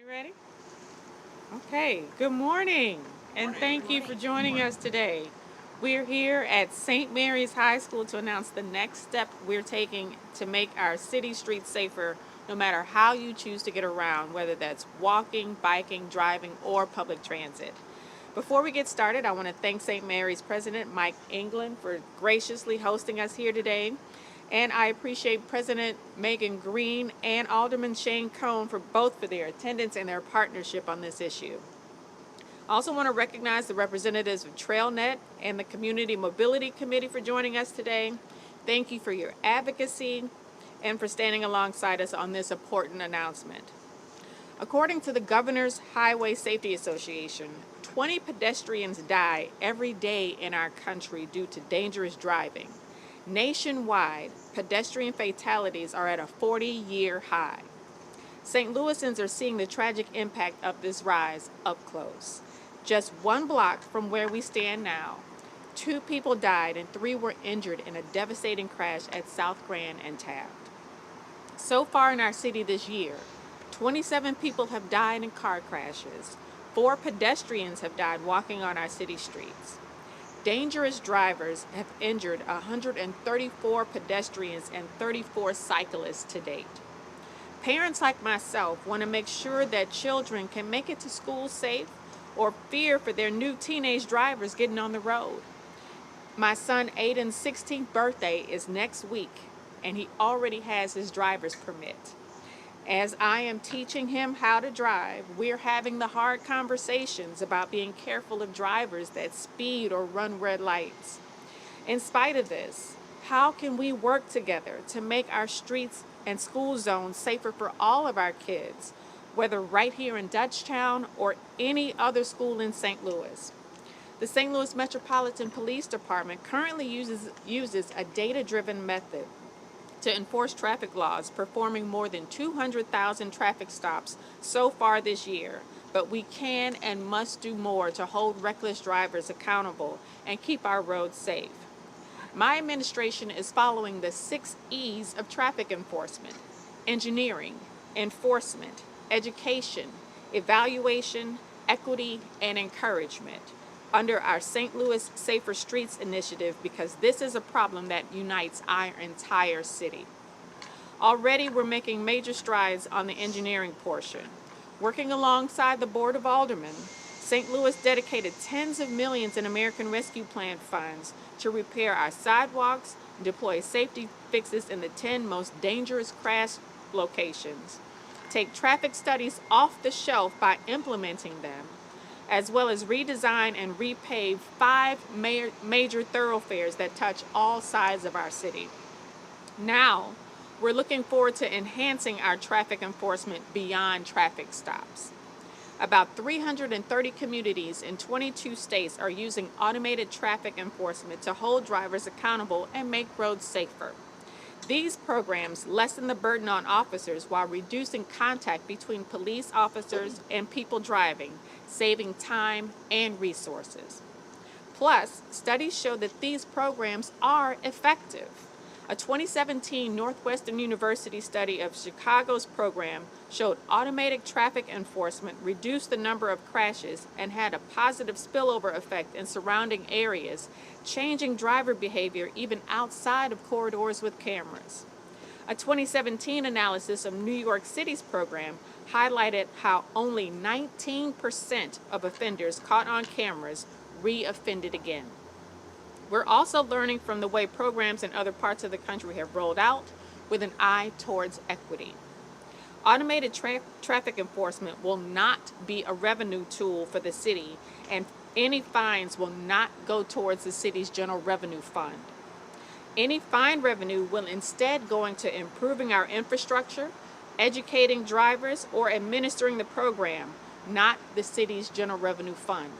You ready? Okay, good morning, and thank you for joining us today. We're here at St. Mary's High School to announce the next step we're taking to make our city streets safer no matter how you choose to get around, whether that's walking, biking, driving, or public transit. Before we get started, I want to thank St. Mary's President Mike England for graciously hosting us here today. And I appreciate President Megan Green and Alderman Shane Cohn for their attendance and their partnership on this issue. I also want to recognize the representatives of TrailNet and the Community Mobility Committee for joining us today. Thank you for your advocacy and for standing alongside us on this important announcement. According to the Governor's Highway Safety Association, 20 pedestrians die every day in our country due to dangerous driving. Nationwide, pedestrian fatalities are at a 40-year high. St. Louisans are seeing the tragic impact of this rise up close. Just one block from where we stand now, 2 people died and 3 were injured in a devastating crash at South Grand and Taft. So far in our city this year, 27 people have died in car crashes. 4 pedestrians have died walking on our city streets. Dangerous drivers have injured 134 pedestrians and 34 cyclists to date. Parents like myself want to make sure that children can make it to school safe or fear for their new teenage drivers getting on the road. My son Aiden's 16th birthday is next week, and he already has his driver's permit. As I am teaching him how to drive, we're having the hard conversations about being careful of drivers that speed or run red lights. In spite of this, how can we work together to make our streets and school zones safer for all of our kids, whether right here in Dutchtown or any other school in St. Louis? The St. Louis Metropolitan Police Department currently uses a data-driven method to enforce traffic laws, performing more than 200,000 traffic stops so far this year. But we can and must do more to hold reckless drivers accountable and keep our roads safe. My administration is following the 6 E's of traffic enforcement: engineering, enforcement, education, evaluation, equity, and encouragement under our St. Louis Safer Streets initiative, because this is a problem that unites our entire city. Already, we're making major strides on the engineering portion. Working alongside the Board of Aldermen, St. Louis dedicated tens of millions in American Rescue Plan funds to repair our sidewalks, deploy safety fixes in the 10 most dangerous crash locations, take traffic studies off the shelf by implementing them, as well as redesign and repave 5 major thoroughfares that touch all sides of our city. Now, we're looking forward to enhancing our traffic enforcement beyond traffic stops. About 330 communities in 22 states are using automated traffic enforcement to hold drivers accountable and make roads safer. These programs lessen the burden on officers while reducing contact between police officers and people driving, saving time and resources. Plus, studies show that these programs are effective. A 2017 Northwestern University study of Chicago's program showed automated traffic enforcement reduced the number of crashes and had a positive spillover effect in surrounding areas, changing driver behavior even outside of corridors with cameras. A 2017 analysis of New York City's program highlighted how only 19% of offenders caught on cameras re-offended again. We're also learning from the way programs in other parts of the country have rolled out with an eye towards equity. Automated traffic enforcement will not be a revenue tool for the city, and any fines will not go towards the city's general revenue fund. Any fine revenue will instead go into improving our infrastructure, educating drivers, or administering the program, not the city's general revenue fund.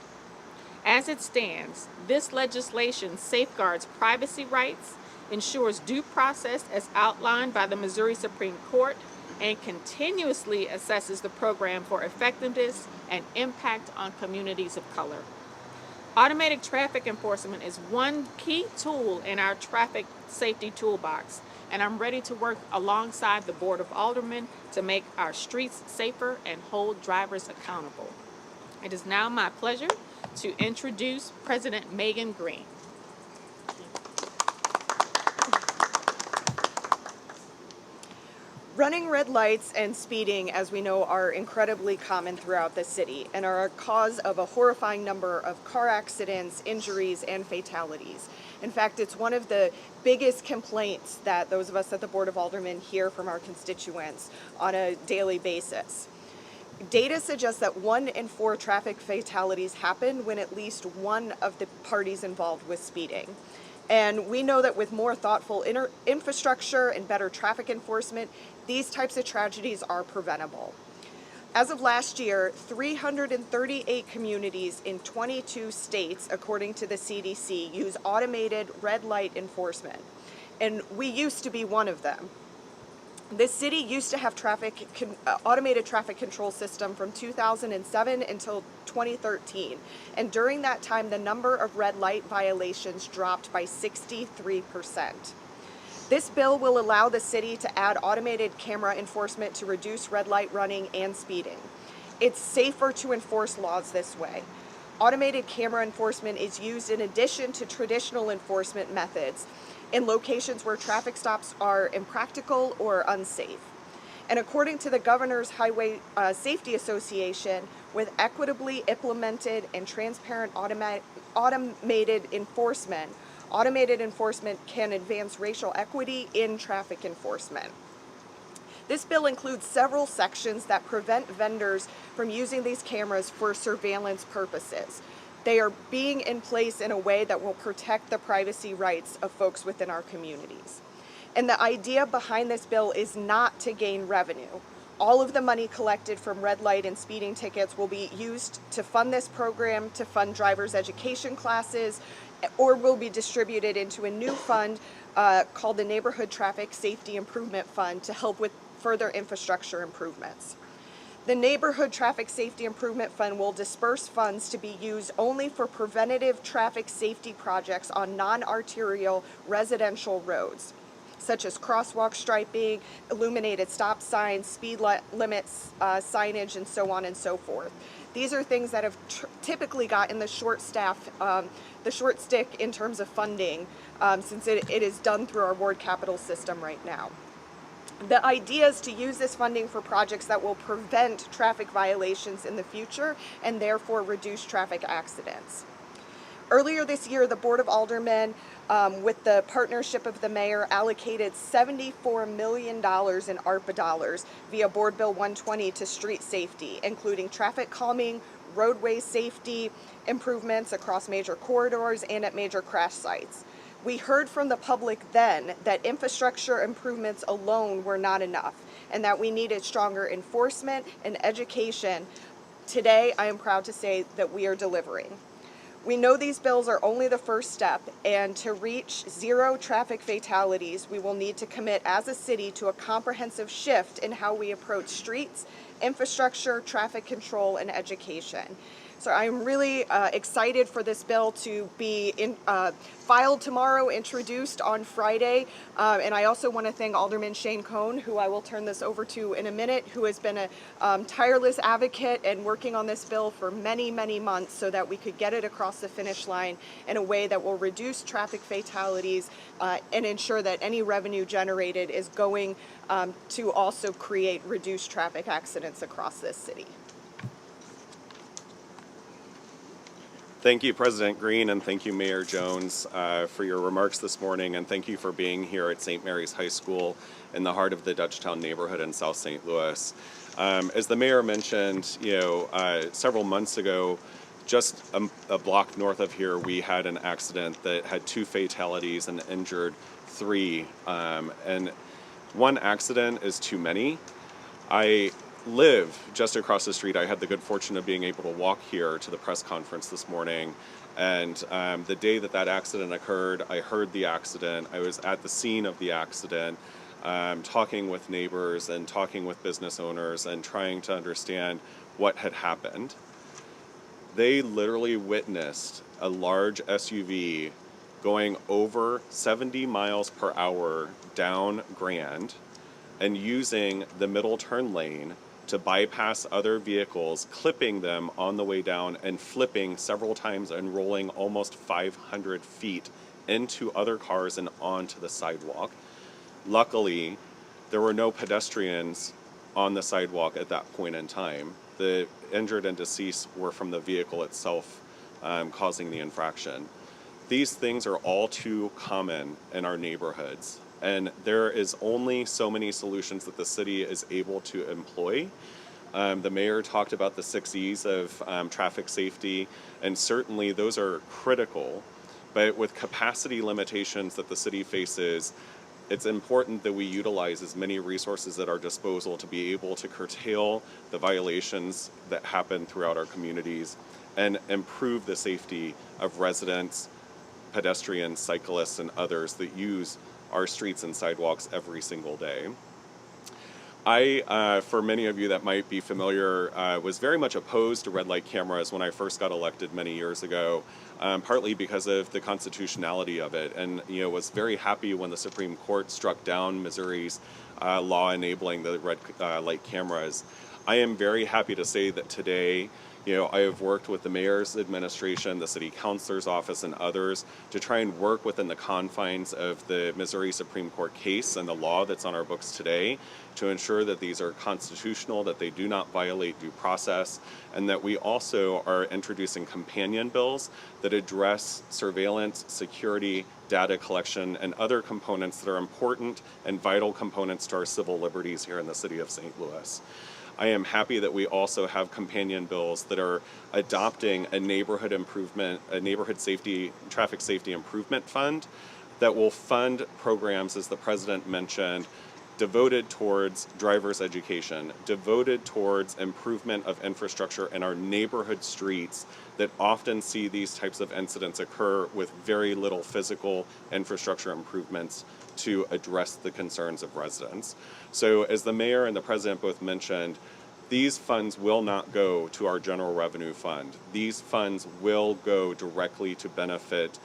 As it stands, this legislation safeguards privacy rights, ensures due process as outlined by the Missouri Supreme Court, and continuously assesses the program for effectiveness and impact on communities of color. Automated traffic enforcement is one key tool in our traffic safety toolbox, and I'm ready to work alongside the Board of Aldermen to make our streets safer and hold drivers accountable. It is now my pleasure to introduce President Megan Green. Running red lights and speeding, as we know, are incredibly common throughout the city and are a cause of a horrifying number of car accidents, injuries, and fatalities. In fact, it's one of the biggest complaints that those of us at the Board of Aldermen hear from our constituents on a daily basis. Data suggests that 1 in 4 traffic fatalities happen when at least one of the parties involved was speeding. And we know that with more thoughtful infrastructure and better traffic enforcement, these types of tragedies are preventable. As of last year, 338 communities in 22 states, according to the CDC, use automated red light enforcement. And we used to be one of them. This city used to have automated traffic control system from 2007 until 2013. And during that time, the number of red light violations dropped by 63%. This bill will allow the city to add automated camera enforcement to reduce red light running and speeding. It's safer to enforce laws this way. Automated camera enforcement is used in addition to traditional enforcement methods in locations where traffic stops are impractical or unsafe. And according to the Governor's Highway Safety Association, with equitably implemented and transparent automated enforcement can advance racial equity in traffic enforcement. This bill includes several sections that prevent vendors from using these cameras for surveillance purposes. They are being in place in a way that will protect the privacy rights of folks within our communities. And the idea behind this bill is not to gain revenue. All of the money collected from red light and speeding tickets will be used to fund this program, to fund drivers' education classes, or will be distributed into a new fund called the Neighborhood Traffic Safety Improvement Fund to help with further infrastructure improvements. The Neighborhood Traffic Safety Improvement Fund will disperse funds to be used only for preventative traffic safety projects on non-arterial residential roads, such as crosswalk striping, illuminated stop signs, speed limits, signage, and so on and so forth. These are things that have typically gotten the short stick in terms of funding, since it is done through our ward capital system right now. The idea is to use this funding for projects that will prevent traffic violations in the future and therefore reduce traffic accidents. Earlier this year, the Board of Aldermen, with the partnership of the mayor, allocated $74 million in ARPA dollars via Board Bill 120 to street safety, including traffic calming, roadway safety improvements across major corridors and at major crash sites. We heard from the public then that infrastructure improvements alone were not enough and that we needed stronger enforcement and education. Today, I am proud to say that we are delivering. We know these bills are only the first step, and to reach zero traffic fatalities, we will need to commit as a city to a comprehensive shift in how we approach streets, infrastructure, traffic control, and education. So I'm really excited for this bill to be filed tomorrow, introduced on Friday. And I also want to thank Alderman Shane Cohn, who I will turn this over to in a minute, who has been a tireless advocate and working on this bill for many, many months so that we could get it across the finish line in a way that will reduce traffic fatalities and ensure that any revenue generated is going to also create reduced traffic accidents across this city. Thank you, President Green, and thank you, Mayor Jones, for your remarks this morning, and thank you for being here at St. Mary's High School in the heart of the Dutchtown neighborhood in South St. Louis. As the mayor mentioned, several months ago, just a block north of here, we had an accident that had 2 fatalities and injured 3. And one accident is too many. I live just across the street. I had the good fortune of being able to walk here to the press conference this morning. And the day that accident occurred, I heard the accident. I was at the scene of the accident, talking with neighbors and talking with business owners and trying to understand what had happened. They literally witnessed a large SUV going over 70 miles per hour down Grand and using the middle turn lane to bypass other vehicles, clipping them on the way down and flipping several times and rolling almost 500 feet into other cars and onto the sidewalk. Luckily, there were no pedestrians on the sidewalk at that point in time. The injured and deceased were from the vehicle itself causing the infraction. These things are all too common in our neighborhoods, and there is only so many solutions that the city is able to employ. The mayor talked about the 6 E's of traffic safety, and certainly those are critical. But with capacity limitations that the city faces, it's important that we utilize as many resources at our disposal to be able to curtail the violations that happen throughout our communities and improve the safety of residents, pedestrians, cyclists, and others that use our streets and sidewalks every single day. For many of you that might be familiar, was very much opposed to red light cameras when I first got elected many years ago, partly because of the constitutionality of it, and was very happy when the Supreme Court struck down Missouri's law enabling the red light cameras. I am very happy to say that today, I have worked with the mayor's administration, the city councilor's office, and others to try and work within the confines of the Missouri Supreme Court case and the law that's on our books today to ensure that these are constitutional, that they do not violate due process, and that we also are introducing companion bills that address surveillance, security, data collection, and other components that are important and vital components to our civil liberties here in the city of St. Louis. I am happy that we also have companion bills that are adopting a neighborhood safety, traffic safety improvement fund that will fund programs, as the president mentioned, devoted towards driver's education, devoted towards improvement of infrastructure in our neighborhood streets that often see these types of incidents occur with very little physical infrastructure improvements to address the concerns of residents. So as the mayor and the president both mentioned, these funds will not go to our general revenue fund. These funds will go directly to benefit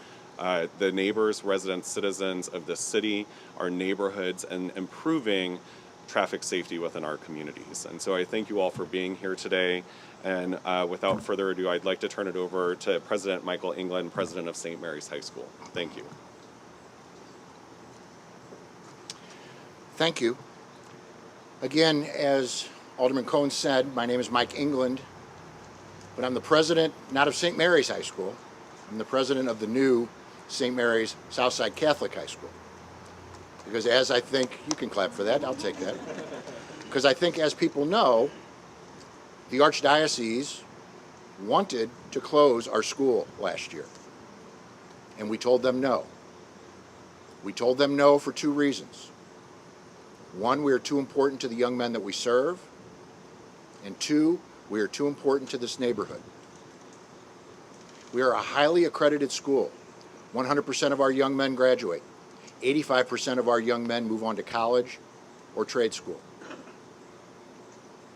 the neighbors, residents, citizens of the city, our neighborhoods, and improving traffic safety within our communities. And so I thank you all for being here today. And without further ado, I'd like to turn it over to President Michael England, President of St. Mary's High School. Thank you. Thank you. Again, as Alderman Cohn said, my name is Mike England, but I'm the president, not of St. Mary's High School. I'm the president of the new St. Mary's Southside Catholic High School. Because as I think, you can clap for that, I'll take that. Because I think, as people know, the Archdiocese wanted to close our school last year. And we told them no. We told them no for two reasons. One, we are too important to the young men that we serve. And two, we are too important to this neighborhood. We are a highly accredited school. 100% of our young men graduate. 85% of our young men move on to college or trade school.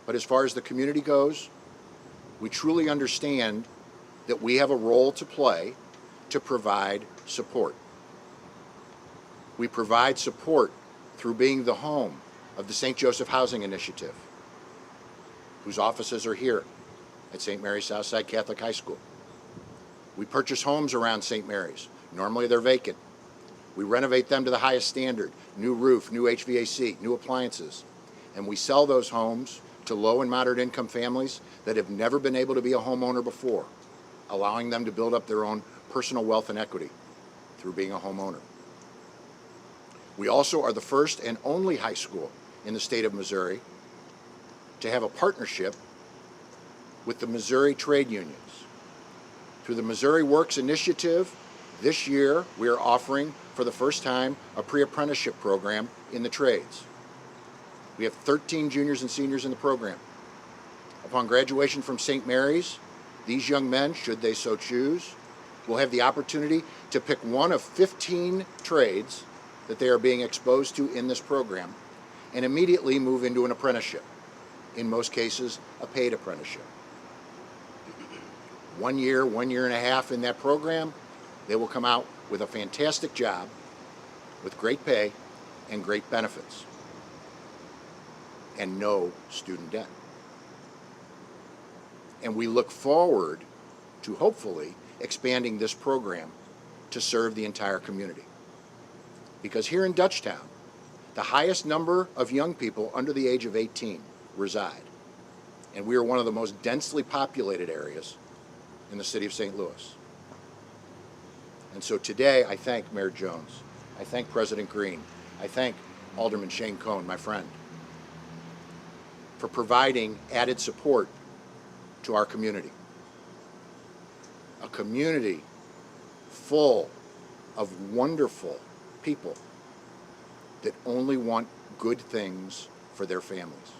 But as far as the community goes, we truly understand that we have a role to play to provide support. We provide support through being the home of the St. Joseph Housing Initiative, whose offices are here at St. Mary's Southside Catholic High School. We purchase homes around St. Mary's. Normally they're vacant. We renovate them to the highest standard, new roof, new HVAC, new appliances. And we sell those homes to low and moderate income families that have never been able to be a homeowner before, allowing them to build up their own personal wealth and equity through being a homeowner. We also are the first and only high school in the state of Missouri to have a partnership with the Missouri trade unions. Through the Missouri Works Initiative, this year we are offering for the first time a pre-apprenticeship program in the trades. We have 13 juniors and seniors in the program. Upon graduation from St. Mary's, these young men, should they so choose, will have the opportunity to pick one of 15 trades that they are being exposed to in this program and immediately move into an apprenticeship. In most cases, a paid apprenticeship. 1 year, 1.5 years in that program, they will come out with a fantastic job, with great pay and great benefits, and no student debt. And we look forward to hopefully expanding this program to serve the entire community. Because here in Dutchtown, the highest number of young people under the age of 18 reside. And we are one of the most densely populated areas in the city of St. Louis. And so today, I thank Mayor Jones. I thank President Green. I thank Alderman Shane Cohn, my friend, for providing added support to our community. A community full of wonderful people that only want good things for their families.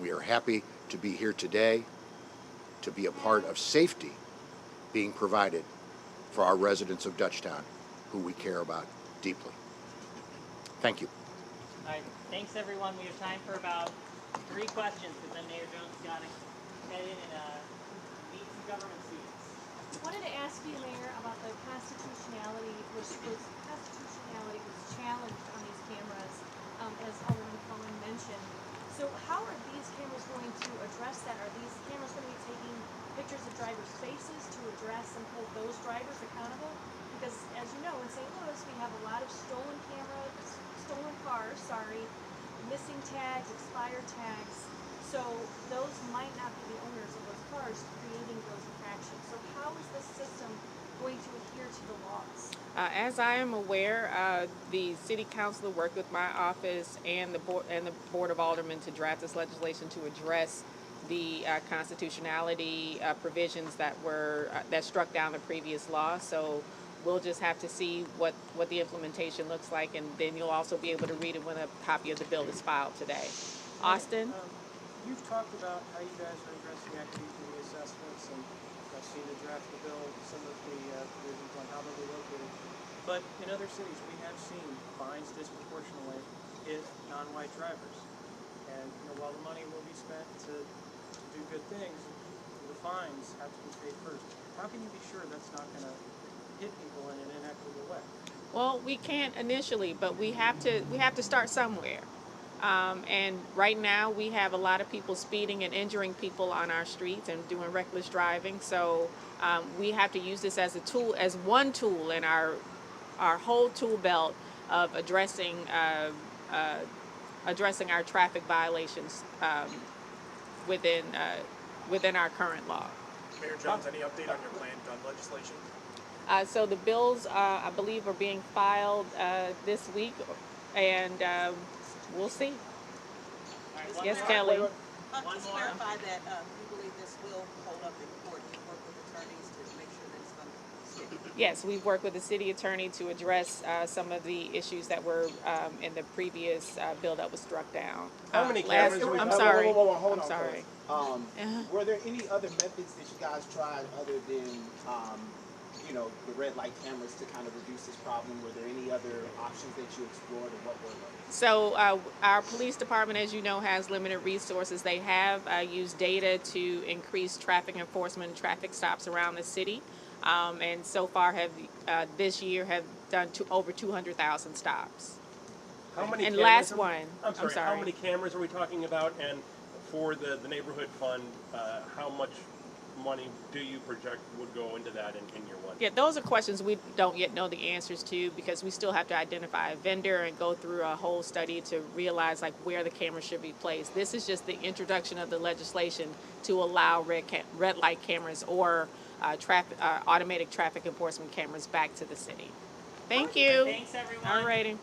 We are happy to be here today to be a part of safety being provided for our residents of Dutchtown, who we care about deeply. Thank you. All right, thanks everyone. We have time for about 3 questions, but then Mayor Jones got to head in and meet some government students. Wanted to ask you, Mayor, about the constitutionality was challenged on these cameras, as Alderman Cohen mentioned. So how are these cameras going to address that? Are these cameras going to be taking pictures of drivers' faces to address and hold those drivers accountable? Because as you know, in St. Louis, we have a lot of stolen cars, missing tags, expired tags. So those might not be the owners of those cars creating those infractions. So how is this system going to adhere to the laws? As I am aware, the city council worked with my office and the board of aldermen to draft this legislation to address the constitutionality provisions that were that struck down the previous law. So we'll just have to see what the implementation looks like, and then you'll also be able to read it when a copy of the bill is filed today. Austin? You've talked about how you guys are addressing activity assessments, and I've seen the draft of the bill, some of the provisions on how they'll be located. But in other cities, we have seen fines disproportionately hit non-white drivers. And while the money will be spent to do good things, the fines have to be paid first. How can you be sure that's not going to hit people in an inequitable way? Well, we can't initially, but we have to start somewhere. And right now we have a lot of people speeding and injuring people on our streets and doing reckless driving. So we have to use this as a tool, as one tool in our whole tool belt of addressing our traffic violations within our current law. Mayor Jones, any update on your planned gun legislation? So the bills, I believe, are being filed this week, and we'll see. All right, one Yes, more. Kelly. One Just more. clarify that you believe this will hold up in court. You work with attorneys to make sure that it's going to stick. Yes, we've worked with the city attorney to address some of the issues that were in the previous bill that was struck down. How many last- cameras? I'm sorry. Hold I'm on, sorry. fellas. Were there any other methods that you guys tried other than, the red light cameras to kind of reduce this problem? Were there any other options that you explored, and what were those? So our police department, as you know, has limited resources. They have used data to increase traffic enforcement and traffic stops around the city, and so far this year have done over 200,000 stops. How many And cameras last are- one, I'm sorry, sorry. how many cameras are we talking about? And for the neighborhood fund, how much money do you project would go into that in year one? Yeah, those are questions we don't yet know the answers to, because we still have to identify a vendor and go through a whole study to realize where the camera should be placed. This is just the introduction of the legislation to allow red light cameras or automatic traffic enforcement cameras back to the city. Thank you. Thanks everyone. All righty.